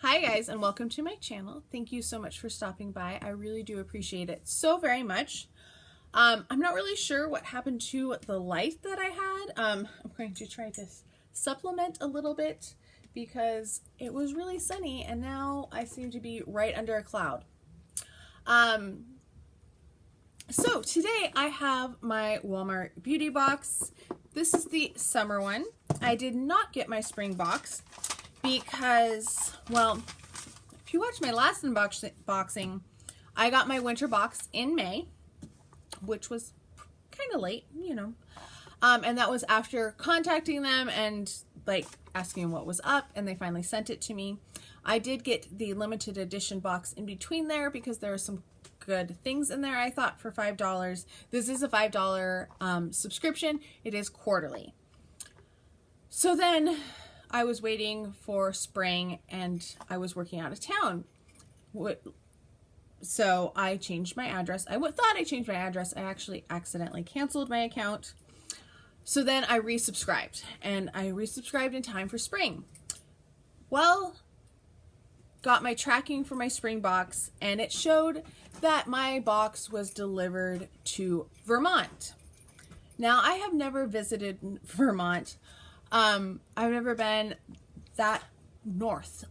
Hi guys, and welcome to my channel. Thank you so much for stopping by. I really do appreciate it so very much. I'm not really sure what happened to the light that I had. I'm going to try to supplement a little bit because it was really sunny and now I seem to be right under a cloud. So today I have my Walmart beauty box. This is the summer one. I did not get my spring box because, well, if you watched my last unboxing, I got my winter box in May, which was kind of late, you know. And that was after contacting them and like asking what was up, and they finally sent it to me. I did get the limited edition box in between there because there were some good things in there, I thought, for $5. This is a $5 subscription. It is quarterly. So then I was waiting for spring and I was working out of town. So I changed my address. I thought I changed my address. I actually accidentally canceled my account. So then I resubscribed, and I resubscribed in time for spring. Well, got my tracking for my spring box, and it showed that my box was delivered to Vermont. Now, I have never visited Vermont. I've never been that north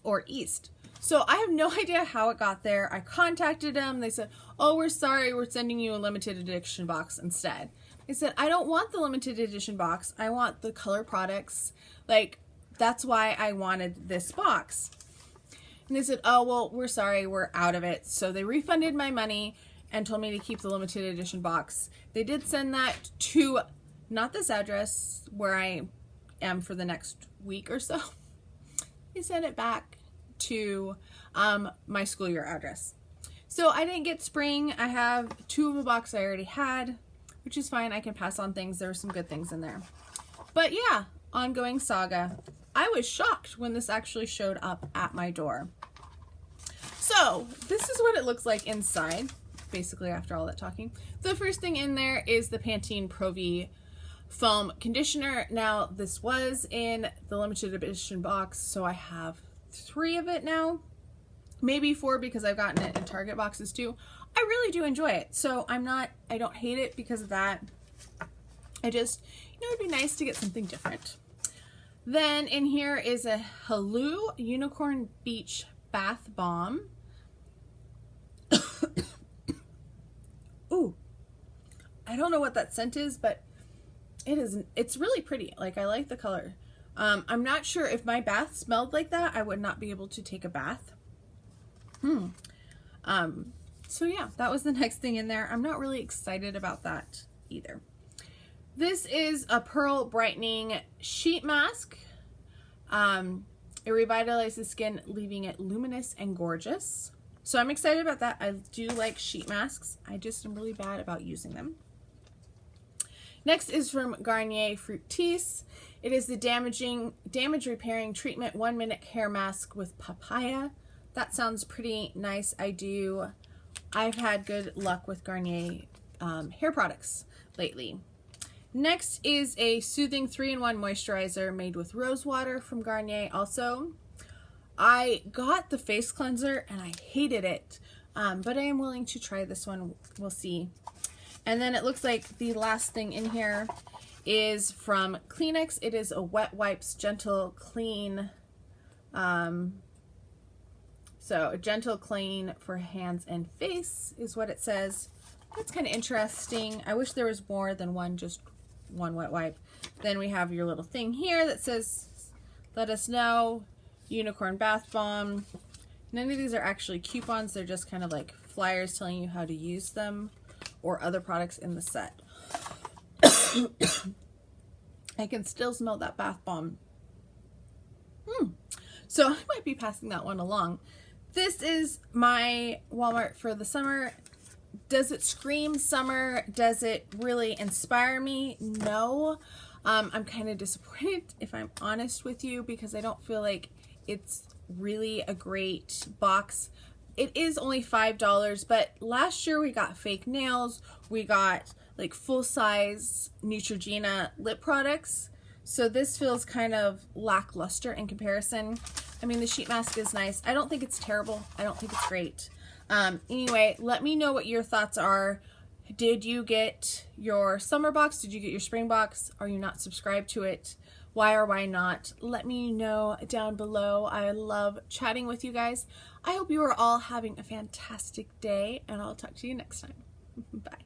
or east. So I have no idea how it got there. I contacted them. They said, oh, we're sorry, we're sending you a limited edition box instead. I said, I don't want the limited edition box. I want the color products. Like, that's why I wanted this box. And they said, oh, well, we're sorry, we're out of it. So they refunded my money and told me to keep the limited edition box. They did send that to not this address where I am for the next week or so. They sent it back to my school year address. So I didn't get spring. I have two of a box I already had, which is fine. I can pass on things. There were some good things in there. But yeah, ongoing saga. I was shocked when this actually showed up at my door. So this is what it looks like inside, basically, after all that talking. The first thing in there is the Pantene Pro-V foam conditioner. Now, this was in the limited edition box, so I have 3 of it now. Maybe 4 because I've gotten it in Target boxes too. I really do enjoy it, so I don't hate it because of that. I just, it'd be nice to get something different. Then in here is a Hello Unicorn Beach Bath Bomb. Ooh, I don't know what that scent is, but it's really pretty. Like, I like the color. I'm not sure if my bath smelled like that, I would not be able to take a bath. So yeah, that was the next thing in there. I'm not really excited about that either. This is a pearl brightening sheet mask. It revitalizes skin, leaving it luminous and gorgeous. So I'm excited about that. I do like sheet masks. I just am really bad about using them. Next is from Garnier Fructis. It is the damage repairing treatment 1-minute hair mask with papaya. That sounds pretty nice. I've had good luck with Garnier hair products lately. Next is a soothing 3-in-1 moisturizer made with rose water from Garnier also. I got the face cleanser and I hated it, but I am willing to try this one. We'll see. And then it looks like the last thing in here is from Kleenex. It is a Wet Wipes Gentle Clean. So a gentle clean for hands and face is what it says. That's kind of interesting. I wish there was more than just one wet wipe. Then we have your little thing here that says, let us know, unicorn bath bomb. None of these are actually coupons. They're just kind of like flyers telling you how to use them or other products in the set. I can still smell that bath bomb. So I might be passing that one along. This is my Walmart for the summer. Does it scream summer? Does it really inspire me? No. I'm kind of disappointed, if I'm honest with you, because I don't feel like it's really a great box. It is only $5, but last year we got fake nails. We got like full-size Neutrogena lip products. So this feels kind of lackluster in comparison. I mean, the sheet mask is nice. I don't think it's terrible. I don't think it's great. Anyway, let me know what your thoughts are. Did you get your summer box? Did you get your spring box? Are you not subscribed to it? Why or why not? Let me know down below. I love chatting with you guys. I hope you are all having a fantastic day, and I'll talk to you next time. Bye.